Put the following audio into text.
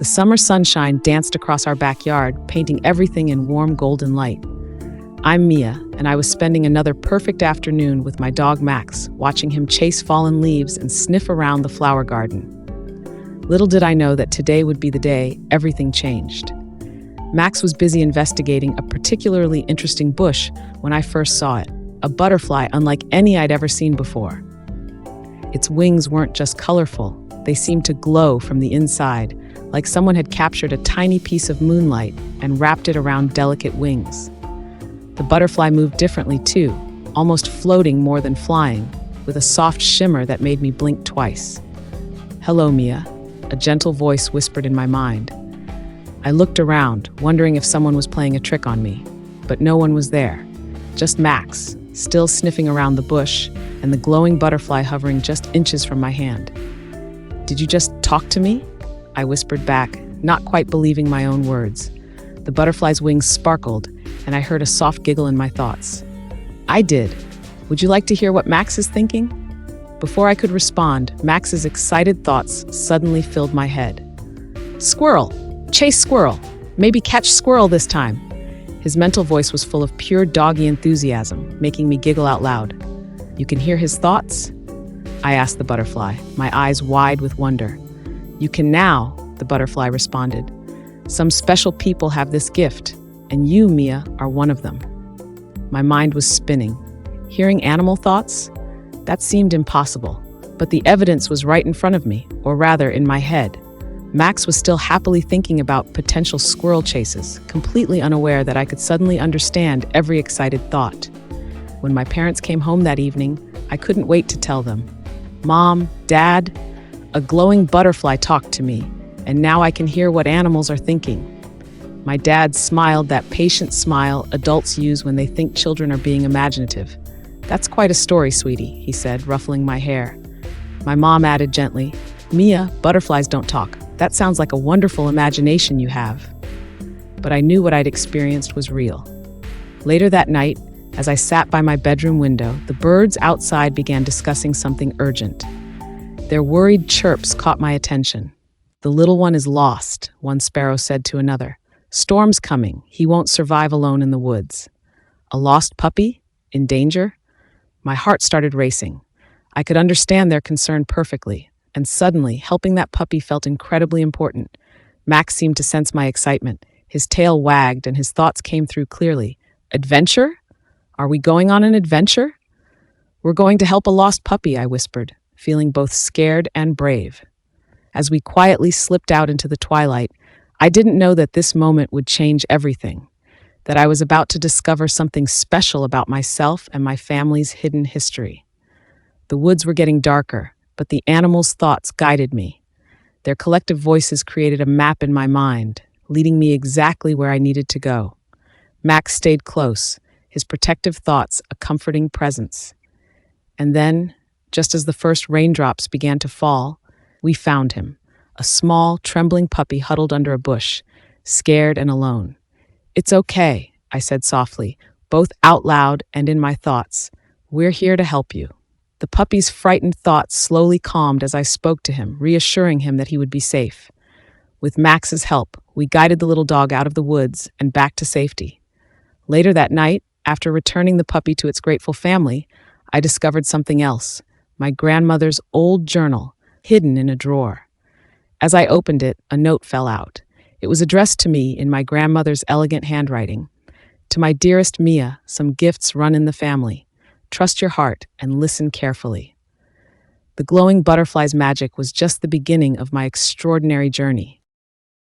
The summer sunshine danced across our backyard, painting everything in warm golden light. I'm Mia, and I was spending another perfect afternoon with my dog Max, watching him chase fallen leaves and sniff around the flower garden. Little did I know that today would be the day everything changed. Max was busy investigating a particularly interesting bush when I first saw it, a butterfly unlike any I'd ever seen before. Its wings weren't just colorful, they seemed to glow from the inside, like someone had captured a tiny piece of moonlight and wrapped it around delicate wings. The butterfly moved differently too, almost floating more than flying, with a soft shimmer that made me blink twice. "Hello, Mia," a gentle voice whispered in my mind. I looked around, wondering if someone was playing a trick on me, but no one was there. Just Max, still sniffing around the bush, and the glowing butterfly hovering just inches from my hand. "Did you just talk to me?" I whispered back, not quite believing my own words. The butterfly's wings sparkled, and I heard a soft giggle in my thoughts. "I did. Would you like to hear what Max is thinking?" Before I could respond, Max's excited thoughts suddenly filled my head. "Squirrel! Chase squirrel! Maybe catch squirrel this time!" His mental voice was full of pure doggy enthusiasm, making me giggle out loud. "You can hear his thoughts?" I asked the butterfly, my eyes wide with wonder. "You can now," the butterfly responded. "Some special people have this gift, and you, Mia, are one of them." My mind was spinning. Hearing animal thoughts? That seemed impossible, but the evidence was right in front of me, or rather, in my head. Max was still happily thinking about potential squirrel chases, completely unaware that I could suddenly understand every excited thought. When my parents came home that evening, I couldn't wait to tell them. "Mom, Dad, a glowing butterfly talked to me, and now I can hear what animals are thinking." My dad smiled that patient smile adults use when they think children are being imaginative. "That's quite a story, sweetie," he said, ruffling my hair. My mom added gently, "Mia, butterflies don't talk. That sounds like a wonderful imagination you have." But I knew what I'd experienced was real. Later that night, as I sat by my bedroom window, the birds outside began discussing something urgent. Their worried chirps caught my attention. "The little one is lost," one sparrow said to another. "Storm's coming. He won't survive alone in the woods." A lost puppy? In danger? My heart started racing. I could understand their concern perfectly, and suddenly, helping that puppy felt incredibly important. Max seemed to sense my excitement. His tail wagged, and his thoughts came through clearly. "Adventure? Are we going on an adventure?" "We're going to help a lost puppy," I whispered, feeling both scared and brave. As we quietly slipped out into the twilight, I didn't know that this moment would change everything, that I was about to discover something special about myself and my family's hidden history. The woods were getting darker, but the animals' thoughts guided me. Their collective voices created a map in my mind, leading me exactly where I needed to go. Max stayed close, his protective thoughts a comforting presence. And then, just as the first raindrops began to fall, we found him, a small, trembling puppy huddled under a bush, scared and alone. "It's okay," I said softly, both out loud and in my thoughts. "We're here to help you." The puppy's frightened thoughts slowly calmed as I spoke to him, reassuring him that he would be safe. With Max's help, we guided the little dog out of the woods and back to safety. Later that night, after returning the puppy to its grateful family, I discovered something else, my grandmother's old journal, hidden in a drawer. As I opened it, a note fell out. It was addressed to me in my grandmother's elegant handwriting. "To my dearest Mia, some gifts run in the family. Trust your heart and listen carefully." The glowing butterfly's magic was just the beginning of my extraordinary journey.